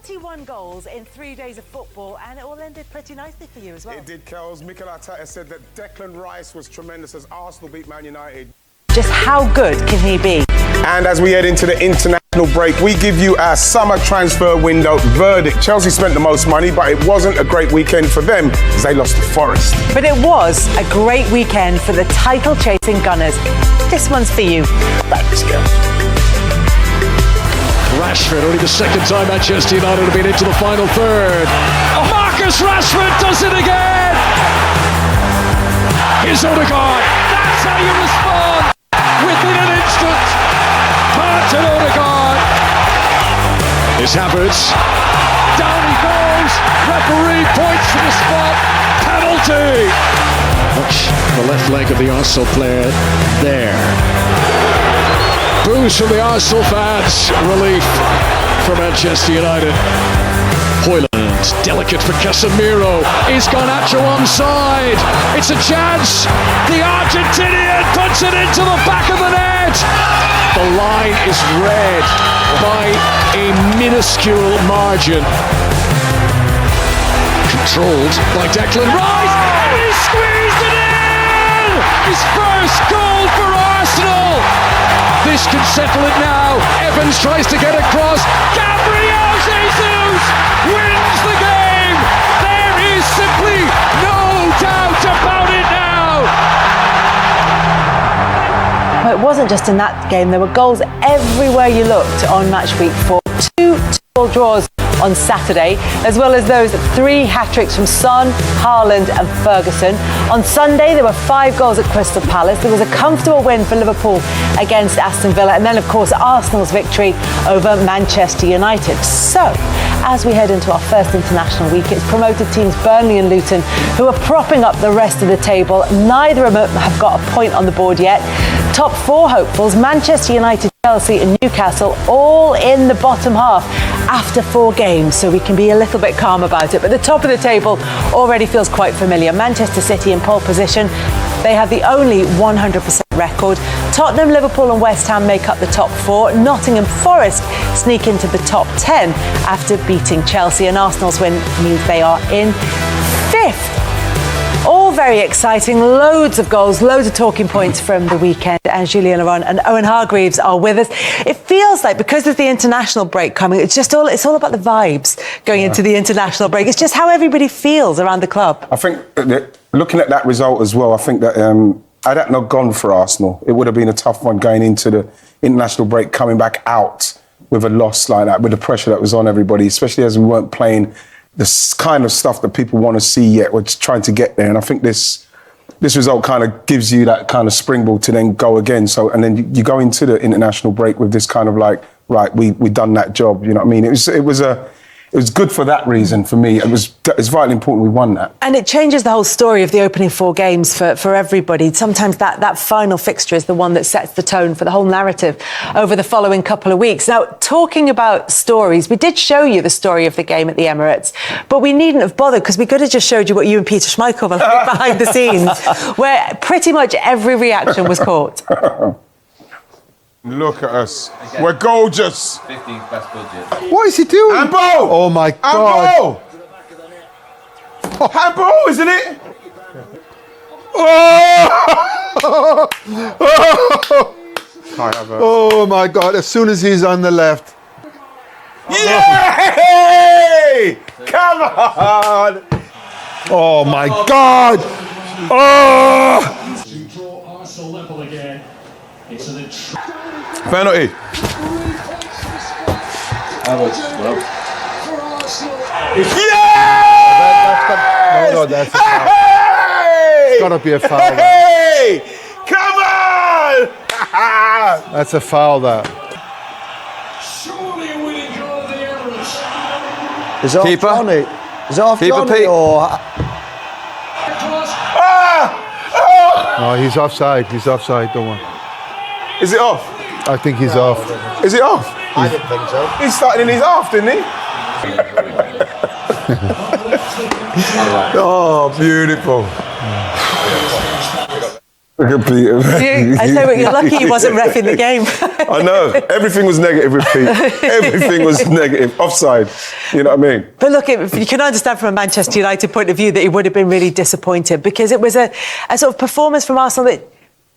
41 goals in 3 days of football, and it all ended pretty nicely for you as well. It did, Kels. Mikel Arteta said that Declan Rice was tremendous as Arsenal beat Man United. Just how good can he be? And as we head into the international break, we give you our summer transfer window verdict. Chelsea spent the most money, but it wasn't a great weekend for them as they lost to Forest. But it was a great weekend for the title-chasing Gunners. This one's for you. Thanks, Kels. Rashford, only the second time Manchester United have been into the final third. Oh, Marcus Rashford does it again! Here's Odegaard. That's how you respond within an instant. Martin Odegaard. Here's Havertz. Down he goes. Referee points to the spot. Penalty. Watch the left leg of the Arsenal player there. Boos from the Arsenal fans. Relief for Manchester United. Højlund, delicate for Casemiro. Is Garnacho onside? It's a chance. The Argentinian puts it into the back of the net. The line is red by a minuscule margin. Controlled by Declan Rice. And he squeezed it in! His first goal for Arsenal. This can settle it now. Evans tries to get across. Gabriel Jesus wins the game. There is simply no doubt about it now. Well, it wasn't just in that game. There were goals everywhere you looked on match week 4. 2 2-2 draws on Saturday, as well as those 3 hat-tricks from Son, Haaland and Ferguson. On Sunday, there were 5 goals at Crystal Palace. There was a comfortable win for Liverpool against Aston Villa, and then, of course, Arsenal's victory over Manchester United. So, as we head into our first international week, it's promoted teams Burnley and Luton who are propping up the rest of the table. Neither of them have got a point on the board yet. Top 4 hopefuls, Manchester United, Chelsea and Newcastle, all in the bottom half after 4 games, so we can be a little bit calm about it. But the top of the table already feels quite familiar. Manchester City in pole position. They have the only 100% record. Tottenham, Liverpool and West Ham make up the top 4. Nottingham Forest sneak into the top 10 after beating Chelsea, and Arsenal's win means they are in 5th. All very exciting, loads of goals, loads of talking points from the weekend, and Julian Laurent and Owen Hargreaves are with us. It feels like, because of the international break coming, it's all about the vibes going into the international break. It's just how everybody feels around the club. I think looking at that result as well, I think that had that not gone for Arsenal, it would have been a tough one going into the international break, coming back out with a loss like that, with the pressure that was on everybody, especially as we weren't playing the kind of stuff that people want to see yet. We're just trying to get there, and I think this result kind of gives you that kind of springboard to then go again. So, and then you go into the international break with this kind of like, right, we done that job. You know what I mean? It was good for that reason for me. It's vitally important we won that. And it changes the whole story of the opening 4 games for everybody. Sometimes that final fixture is the one that sets the tone for the whole narrative over the following couple of weeks. Now, talking about stories, we did show you the story of the game at the Emirates, but we needn't have bothered, because we could have just showed you what you and Peter Schmeichel were like behind the scenes, where pretty much every reaction was caught. Look at us. We're gorgeous. 15th best budget. What is he doing? Handball! Oh my God. Handball! Handball, isn't it? Oh my God, as soon as he's on the left. Yay! Come on! Oh my God! Oh! Penalty. No, that's a foul. It's gotta be a foul. Hey! Come on! That's a foul, that. Is it off Johnny? Is it off Keeper Johnny Pete. or... No, he's offside. He's offside, don't worry. Is it off? I think he's off. Is it off? I didn't think so. He started in his half, didn't he? Oh, beautiful. I say, you're lucky he wasn't reffing the game. I know. Everything was negative with Pete. Everything was negative. Offside. You know what I mean? But look, you can understand from a Manchester United point of view that he would have been really disappointed, because it was a sort of performance from Arsenal that,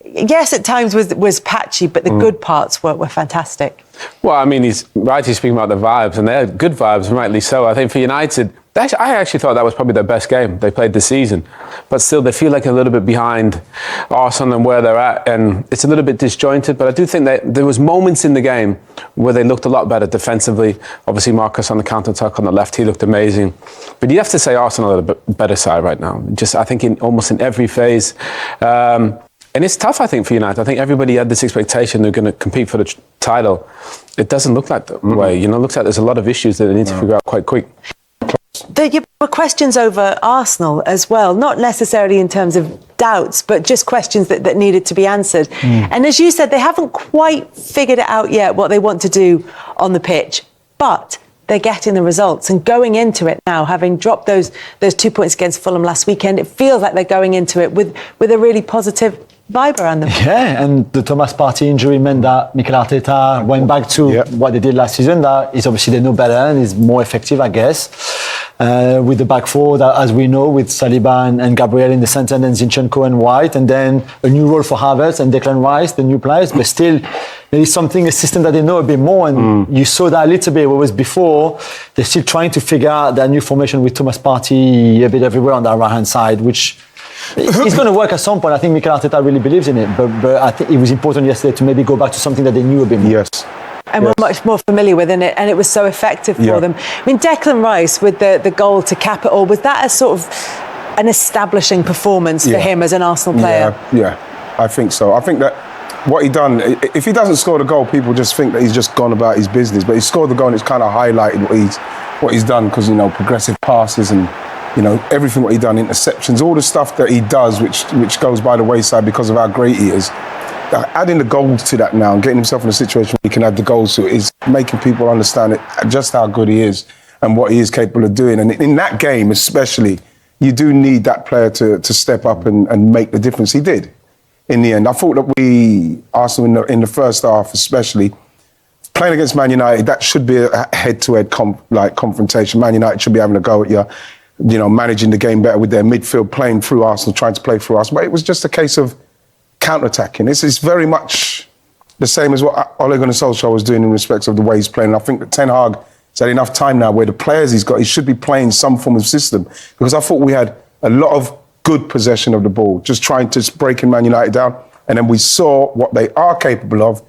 yes, at times was patchy, but the good parts were fantastic. Well, I mean, he's rightly speaking about the vibes, and they're good vibes, and rightly so. I think for United, I actually thought that was probably their best game they played this season. But still, they feel like a little bit behind Arsenal and where they're at, and it's a little bit disjointed. But I do think that there was moments in the game where they looked a lot better defensively. Obviously, Marcus on the counter-attack on the left, he looked amazing. But you have to say Arsenal are a bit better side right now. Just, I think, almost in every phase. And it's tough, I think, for United. I think everybody had this expectation they're going to compete for the title. It doesn't look like that way. You know, it looks like there's a lot of issues that they need to figure out quite quick. There were questions over Arsenal as well, not necessarily in terms of doubts, but just questions that needed to be answered. And as you said, they haven't quite figured it out yet, what they want to do on the pitch. But they're getting the results, and going into it now, having dropped those 2 points against Fulham last weekend, it feels like they're going into it with a really positive vibe around them. Yeah, and the Thomas Partey injury meant that Mikel Arteta went back to what they did last season. That is obviously they know better and is more effective, I guess. With the back four, that, as we know, with Saliba and Gabriel in the centre, and then Zinchenko and White, and then a new role for Havertz and Declan Rice, the new players. But still, there is a system that they know a bit more, and you saw that a little bit. Whereas before, they're still trying to figure out that new formation with Thomas Partey a bit everywhere on that right-hand side, which it's going to work at some point. I think Mikel Arteta really believes in it, but I think it was important yesterday to maybe go back to something that they knew a bit more. Yes. And we're much more familiar with it, and it was so effective for them. I mean, Declan Rice with the goal to cap it all, was that a sort of an establishing performance for him as an Arsenal player? Yeah, I think so. I think that what he done, if he doesn't score the goal, people just think that he's just gone about his business. But he scored the goal, and it's kind of highlighted what he's done, because, you know, progressive passes and, you know, everything what he done, interceptions, all the stuff that he does, which goes by the wayside because of how great he is. Adding the goals to that now and getting himself in a situation where he can add the goals to it is making people understand just how good he is and what he is capable of doing. And in that game especially, you do need that player to step up and make the difference. He did in the end. I thought that Arsenal in the first half especially, playing against Man United, that should be a head-to-head confrontation. Man United should be having a go at you know, managing the game better with their midfield, playing through Arsenal, trying to play through Arsenal. But it was just a case of counter-attacking. It's very much the same as what Ole Gunnar Solskjaer was doing in respect of the way he's playing. And I think that Ten Hag has had enough time now where the players he's got, he should be playing some form of system. Because I thought we had a lot of good possession of the ball, just trying to break Man United down. And then we saw what they are capable of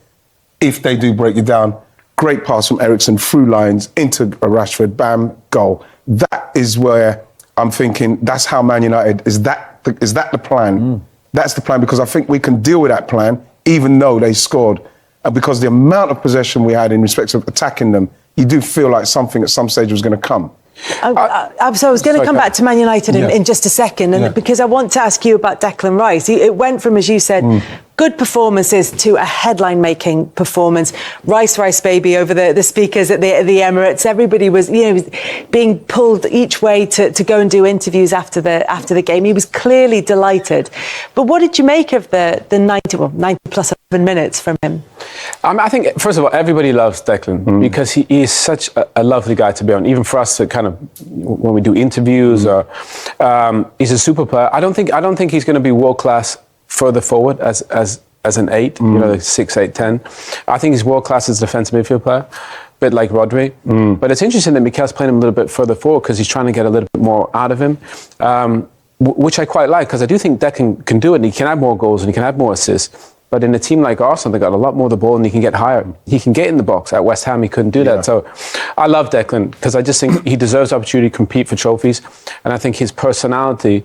if they do break you down. Great pass from Eriksen through lines into a Rashford, bam, goal. That is where I'm thinking, that's how Man United, is that the plan? That's the plan, because I think we can deal with that plan, even though they scored. And because the amount of possession we had in respect of attacking them, you do feel like something at some stage was going to come. So I was going to come back to Man United in just a second, and because I want to ask you about Declan Rice. It went from, as you said, good performances to a headline-making performance. Rice baby over the speakers at the Emirates. Everybody was, was being pulled each way to go and do interviews after the game. He was clearly delighted. But what did you make of the 90 plus 11 minutes from him? I think, first of all, everybody loves Declan because he is such a lovely guy to be on. Even for us, to kind of when we do interviews, or he's a super player. I don't think he's going to be world class further forward as an 8, like 6, 8, 10. I think he's world class as a defensive midfield player, a bit like Rodri. But it's interesting that Mikel's playing him a little bit further forward because he's trying to get a little bit more out of him, which I quite like, because I do think Declan can do it, and he can add more goals and he can add more assists. But in a team like Arsenal, they got a lot more of the ball and he can get higher. He can get in the box. At West Ham, he couldn't do that. So I love Declan because I just think he deserves the opportunity to compete for trophies. And I think his personality,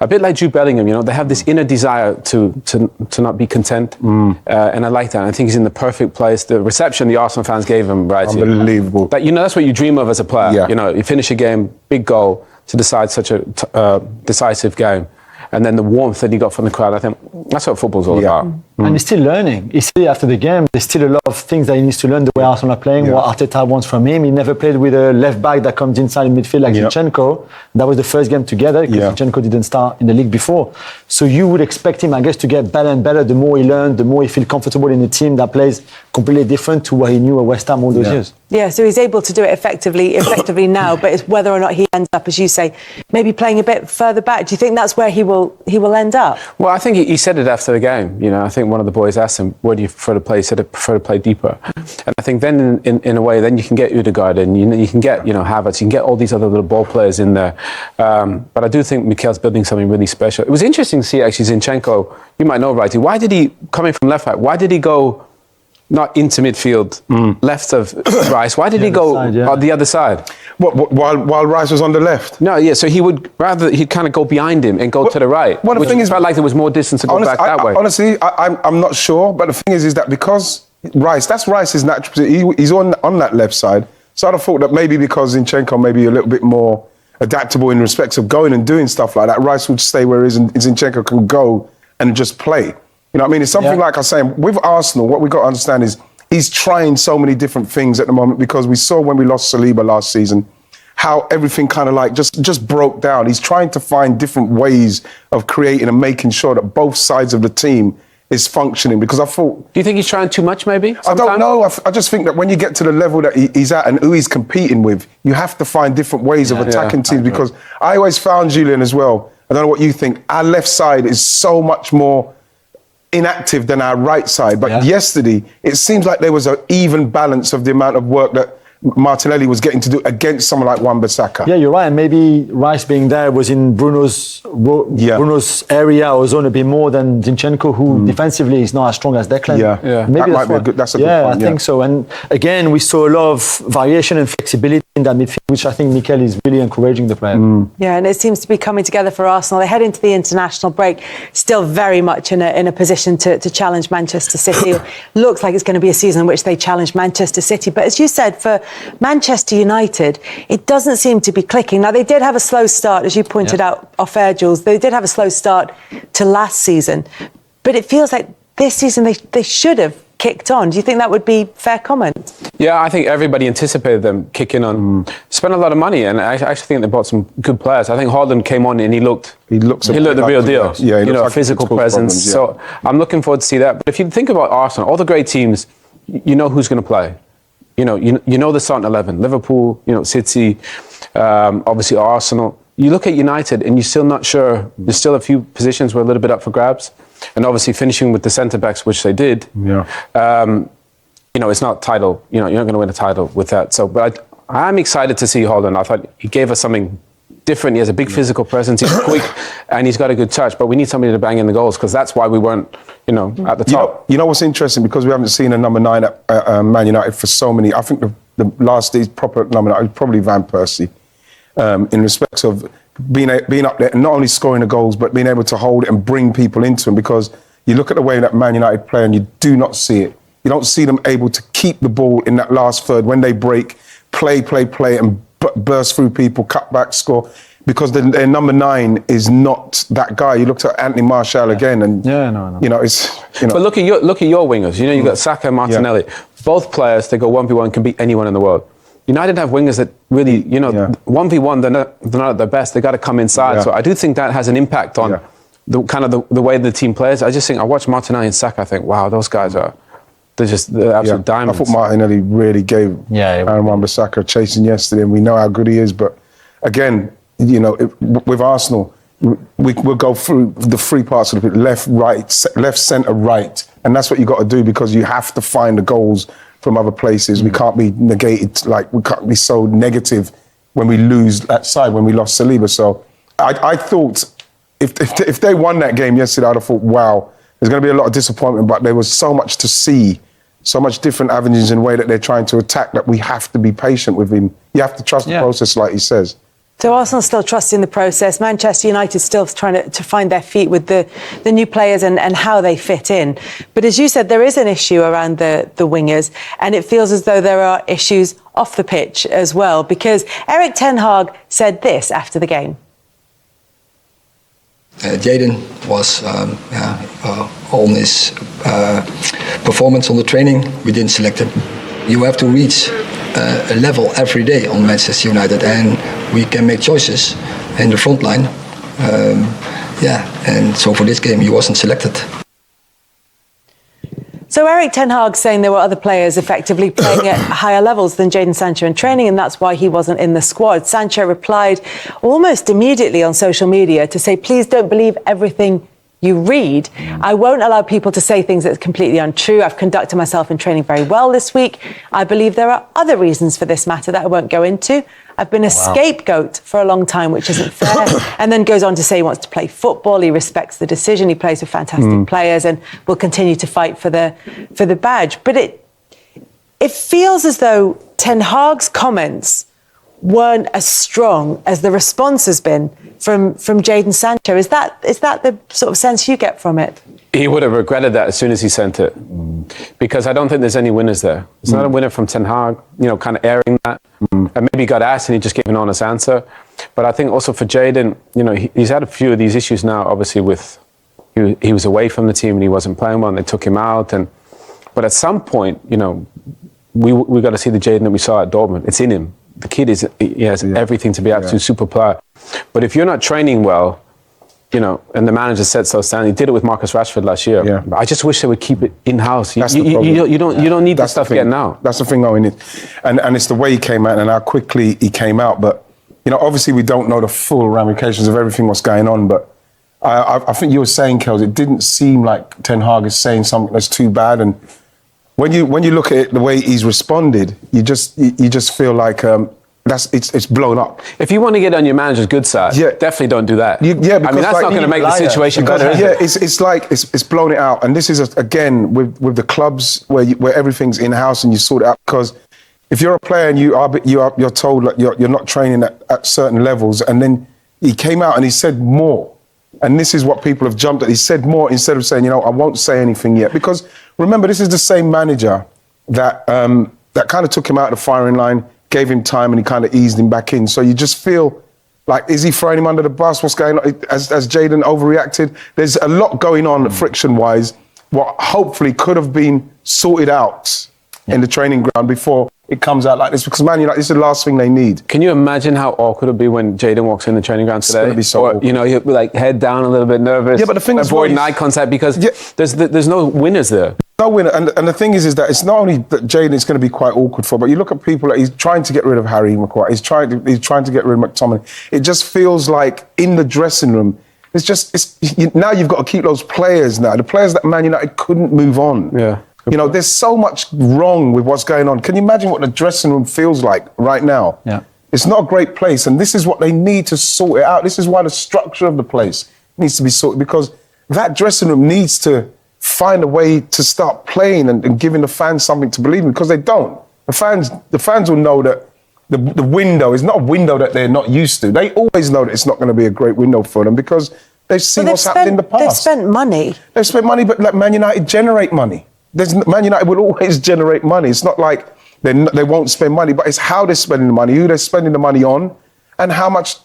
a bit like Jude Bellingham, they have this inner desire to not be content. And I like that. I think he's in the perfect place. The reception the Arsenal fans gave him, right? Unbelievable. That's what you dream of as a player. Yeah. You finish a game, big goal to decide such a decisive game. And then the warmth that he got from the crowd, I think that's what football's all about. And he's still learning. He's still, after the game, there's still a lot of things that he needs to learn, the way Arsenal are playing, what Arteta wants from him. He never played with a left back that comes inside in midfield like Zinchenko. That was the first game together because Zinchenko didn't start in the league before. So you would expect him, I guess, to get better and better the more he learns, the more he feels comfortable in a team that plays completely different to what he knew at West Ham all those years. Yeah, so he's able to do it effectively now, but it's whether or not he ends up, as you say, maybe playing a bit further back. Do you think that's where he will end up? Well, I think he said it after the game. You know, I think one of the boys asked him, "Where do you prefer to play?" He said, "I prefer to play deeper." And I think then, in a way, then you can get Ødegaard and you can get Havertz, you can get all these other little ball players in there. But I do think Mikel's building something really special. It was interesting to see actually Zinchenko. You might know, Wrighty. Why did he, coming from left back? Why did he go? Not into midfield, left of Rice. Why did he go on the other side? While Rice was on the left? No, yeah. So he'd kind of go behind him and go to the right. Well, the thing is, felt like there was more distance to go back that way. Honestly, I'm not sure. But the thing is that because that's Rice's natural. He's on that left side. So I'd have thought that maybe because Zinchenko may be a little bit more adaptable in respects of going and doing stuff like that, Rice would stay where he is and Zinchenko can go and just play. You know what I mean? It's something like I was saying, with Arsenal, what we've got to understand is he's trying so many different things at the moment because we saw when we lost Saliba last season how everything kind of like just broke down. He's trying to find different ways of creating and making sure that both sides of the team is functioning because I thought... Do you think he's trying too much maybe? I don't know. I just think that when you get to the level that he's at and who he's competing with, you have to find different ways of attacking teams because I always found, Julian, as well, I don't know what you think, our left side is so much more inactive than our right side. But yesterday, it seems like there was an even balance of the amount of work that Martinelli was getting to do against someone like Wan-Bissaka. Yeah, you're right. And maybe Rice being there was in Bruno's area or zone a bit more than Zinchenko, who defensively is not as strong as Declan. Maybe that's a good point. I think so. And again, we saw a lot of variation and flexibility in that midfield, which I think Mikel is really encouraging the player. Yeah, and it seems to be coming together for Arsenal. They head into the international break still very much in a position to challenge Manchester City. Looks like it's going to be a season in which they challenge Manchester City. But as you said, for Manchester United, it doesn't seem to be clicking. Now, they did have a slow start, as you pointed out off air, Jules. They did have a slow start to last season. But it feels like this season they should have kicked on. Do you think that would be fair comment? Yeah, I think everybody anticipated them kicking on. Spent a lot of money, and I actually think they bought some good players. I think Haaland came on and he looked the real deal. Yeah, he like physical presence. So I'm looking forward to see that. But if you think about Arsenal, all the great teams, you know who's going to play. You know the starting 11. Liverpool, City, obviously Arsenal. You look at United and you're still not sure. There's still a few positions where a little bit up for grabs. And obviously finishing with the centre-backs, which they did. It's not title. You're not going to win a title with that. So, but I'm excited to see Haaland. I thought he gave us something different. He has a big physical presence. He's quick and he's got a good touch. But we need somebody to bang in the goals because that's why we weren't, at the top. You know what's interesting? Because we haven't seen a number 9 at Man United for so many. I think the last day's proper number 9 was probably Van Persie. In respect of being up there and not only scoring the goals, but being able to hold it and bring people into him. Because you look at the way that Man United play and you do not see it. You don't see them able to keep the ball in that last third when they break, play, and burst through people, cut back, score. Because their number 9 is not that guy. You looked at Anthony Martial again, and it's. But look at your wingers. You've got Saka and Martinelli. Both players, they go 1v1, can beat anyone in the world. United have wingers that really, 1v1, they're not at their best. They got to come inside. So I do think that has an impact on the way the team plays. I just think I watch Martinelli and Saka. I think, wow, those guys they're absolute diamonds. I thought Martinelli really gave Aaron Wan-Bissaka chasing yesterday, and we know how good he is. But again, with Arsenal, we'll go through the 3 parts of it: left, right, left, centre, right, and that's what you got to do because you have to find the goals from other places. We can't be negated, we can't be so negative when we lose that side, when we lost Saliba. So I thought if they won that game yesterday, I'd have thought, wow, there's going to be a lot of disappointment, but there was so much to see, so much different avenues in the way that they're trying to attack that we have to be patient with him. You have to trust the process, like he says. So Arsenal still trusting the process. Manchester United still trying to find their feet with the new players and how they fit in. But as you said, there is an issue around the wingers, and it feels as though there are issues off the pitch as well, because Erik ten Hag said this after the game. Jadon was on his performance on the training. We didn't select him. You have to reach a level every day on Manchester United, and we can make choices in the front line. And so for this game, he wasn't selected. So Erik ten Hag saying there were other players effectively playing at higher levels than Jadon Sancho in training, and that's why he wasn't in the squad. Sancho replied almost immediately on social media to say, please don't believe everything you read. I won't allow people to say things that's completely untrue. I've conducted myself in training very well this week. I believe there are other reasons for this matter that I won't go into. I've been a scapegoat for a long time, which isn't fair. And then goes on to say he wants to play football. He respects the decision. He plays with fantastic players and will continue to fight for the badge. But it feels as though Ten Hag's comments weren't as strong as the response has been from Jadon Sancho. Is that the sort of sense you get from it? He would have regretted that as soon as he sent it, because I don't think there's any winners there. It's not a winner from Ten Hag, kind of airing that. And maybe he got asked and he just gave an honest answer. But I think also for Jadon, he's had a few of these issues now, obviously with, he was away from the team and he wasn't playing well and they took him out. But at some point, we got to see the Jadon that we saw at Dortmund. It's in him. The kid he has everything to be absolute super player. But if you're not training well, and the manager said so, Stan, he did it with Marcus Rashford last year. Yeah. I just wish they would keep it in-house. You don't need that stuff getting out. That's the thing, Owen. And it's the way he came out and how quickly he came out. But, obviously we don't know the full ramifications of everything what's going on. But I think you were saying, Kels, it didn't seem like Ten Hag is saying something that's too bad. And when you look at it, the way he's responded, you just feel like it's blown up. If you want to get on your manager's good side, definitely don't do that. Because that's not going to make the situation better. It's like it's blown it out. And this is again with the clubs where everything's in house and you sort it out. Because if you're a player and you're told that you're not training at certain levels, and then he came out and he said more. And this is what people have jumped at. He said more instead of saying, I won't say anything yet. Because remember, this is the same manager that kind of took him out of the firing line, gave him time, and he kind of eased him back in. So you just feel like, is he throwing him under the bus? What's going on? Has Jadon overreacted? There's a lot going on friction-wise, what hopefully could have been sorted out in the training ground before it comes out like this, because Man United, this is the last thing they need. Can you imagine how awkward it'll be when Jadon walks in the training ground today? It's going to be so awkward. He'll be like head down, a little bit nervous. Yeah, but the thing is, avoiding eye contact because there's no winners there. No winner, and the thing is that it's not only that Jadon is going to be quite awkward for, but you look at people that he's trying to get rid of Harry Maguire, he's trying to get rid of McTominay. It just feels like in the dressing room, now you've got to keep those players now, the players that Man United couldn't move on. Yeah. There's so much wrong with what's going on. Can you imagine what the dressing room feels like right now? Yeah. It's not a great place, and this is what they need to sort it out. This is why the structure of the place needs to be sorted, because that dressing room needs to find a way to start playing and giving the fans something to believe in, because they don't. The fans will know that the window is not a window that they're not used to. They always know that it's not going to be a great window for them because they've seen what's happened in the past. They've spent money. They've spent money, but like Man United generate money. Man United will always generate money. It's not like they won't spend money, but it's how they're spending the money, who they're spending the money on, and how much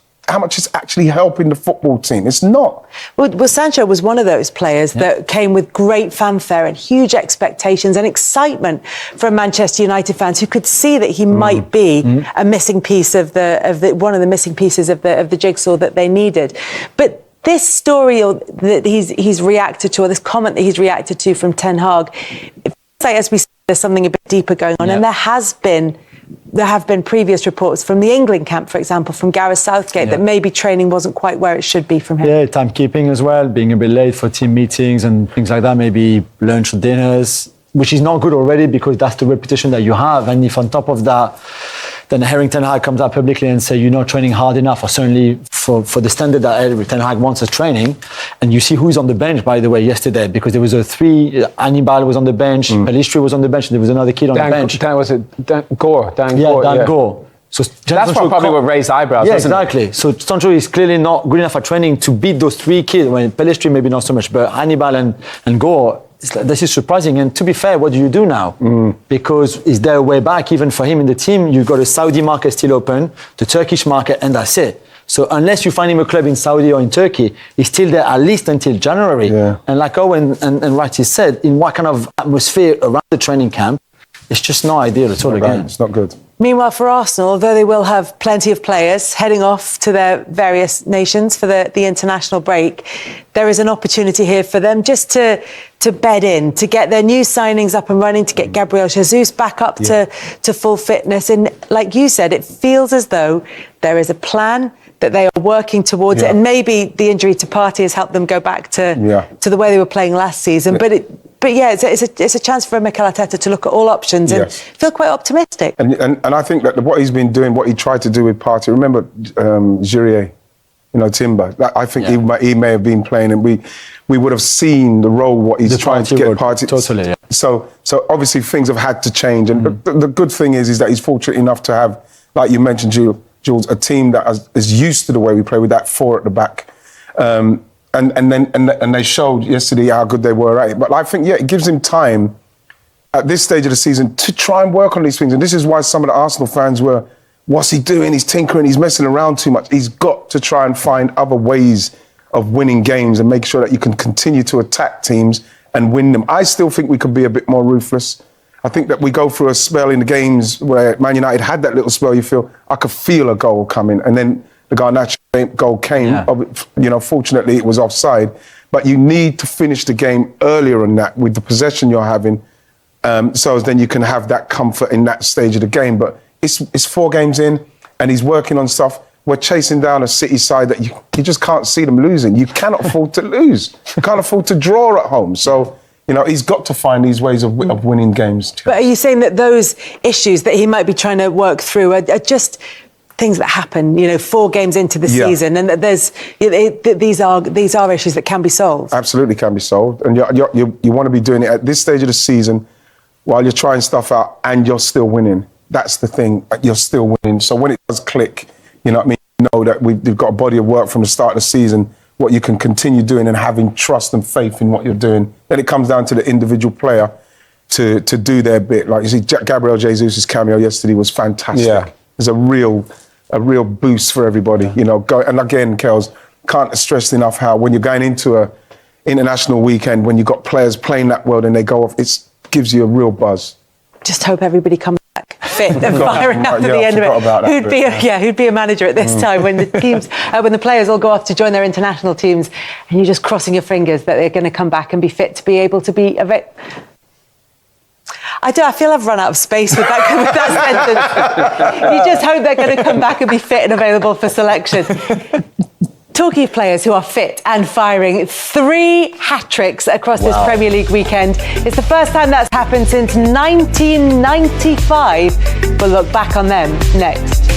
is actually helping the football team. It's not. Well, Sancho was one of those players that came with great fanfare and huge expectations and excitement from Manchester United fans who could see that he might be a missing piece of one of the missing pieces of the jigsaw that they needed. But this story that he's reacted to, or this comment that he's reacted to from Ten Hag, it feels like, as we said, there's something a bit deeper going on, and there have been previous reports from the England camp, for example, from Gareth Southgate, that maybe training wasn't quite where it should be from him. Yeah, timekeeping as well, being a bit late for team meetings and things like that, maybe lunch or dinners, which is not good already because that's the reputation that you have. And if on top of that, then Erik ten Hag comes out publicly and say you're not training hard enough, or certainly for the standard that Erik ten Hag wants as training. And you see who's on the bench, by the way, yesterday, because there was Hannibal was on the bench, Pelistri was on the bench, and there was another kid on the bench. Dan Gore. Gore. So that's probably what raised eyebrows, yeah, wasn't exactly. So Sancho is clearly not good enough at training to beat those three kids. When Pelistri maybe not so much, but Hannibal and Gore, this is surprising. And to be fair, what do you do now? Because is there a way back even for him in the team? You've got a Saudi market still open, the Turkish market, and that's it. So unless you find him a club in Saudi or in Turkey, he's still there at least until January. Yeah. And like Owen and Wrighty said, in what kind of atmosphere around the training camp, it's just not ideal at all again. It's not good. Meanwhile, for Arsenal, although they will have plenty of players heading off to their various nations for the international break, there is an opportunity here for them just to bed in, to get their new signings up and running, to get Gabriel Jesus back up to full fitness. And like you said, it feels as though there is a plan that they are working towards it. And maybe the injury to Partey has helped them go back to the way they were playing last season. But yeah, it's a chance for Mikel Arteta to look at all options and feel quite optimistic. And I think that what he's been doing, what he tried to do with Partey, remember Girier, Timber, I think he may have been playing, and we would have seen the role, what he's trying to get Partey. Totally, yeah. So obviously things have had to change, and the good thing is that he's fortunate enough to have, like you mentioned, Jules, a team that is used to the way we play with that four at the back. And they showed yesterday how good they were at it. But I think, it gives him time at this stage of the season to try and work on these things. And this is why some of the Arsenal fans were, what's he doing? He's tinkering, he's messing around too much. He's got to try and find other ways of winning games and make sure that you can continue to attack teams and win them. I still think we could be a bit more ruthless. I think that we go through a spell in the games where Man United had that little spell, you feel, I could feel a goal coming. And then the Garnacho goal came. Fortunately, it was offside. But you need to finish the game earlier than that with the possession you're having, so then you can have that comfort in that stage of the game. But it's 4 games in, and he's working on stuff. We're chasing down a City side that you just can't see them losing. You cannot afford to lose. You can't afford to draw at home. So, he's got to find these ways of winning games. But are you saying that those issues that he might be trying to work through are just things that happen, 4 games into the season, and that these are issues that can be solved? Absolutely can be solved, and you want to be doing it at this stage of the season while you're trying stuff out and you're still winning. That's the thing, you're still winning. So when it does click, you know that we've got a body of work from the start of the season, what you can continue doing and having trust and faith in what you're doing. Then it comes down to the individual player to do their bit. Like you see, Gabriel Jesus' cameo yesterday was fantastic. Yeah. It's a real boost for everybody, And again, Kels, can't stress enough how when you're going into a international weekend, when you've got players playing that well and they go off, it gives you a real buzz. Just hope everybody comes back fit and firing up at the end of it. Who'd be a manager at this time when the teams, when the players all go off to join their international teams, and you're just crossing your fingers that they're going to come back and be fit to be able to be I feel I've run out of space with that sentence. You just hope they're going to come back and be fit and available for selection. Talking of players who are fit and firing, 3 hat-tricks across this Premier League weekend. It's the first time that's happened since 1995. We'll look back on them next.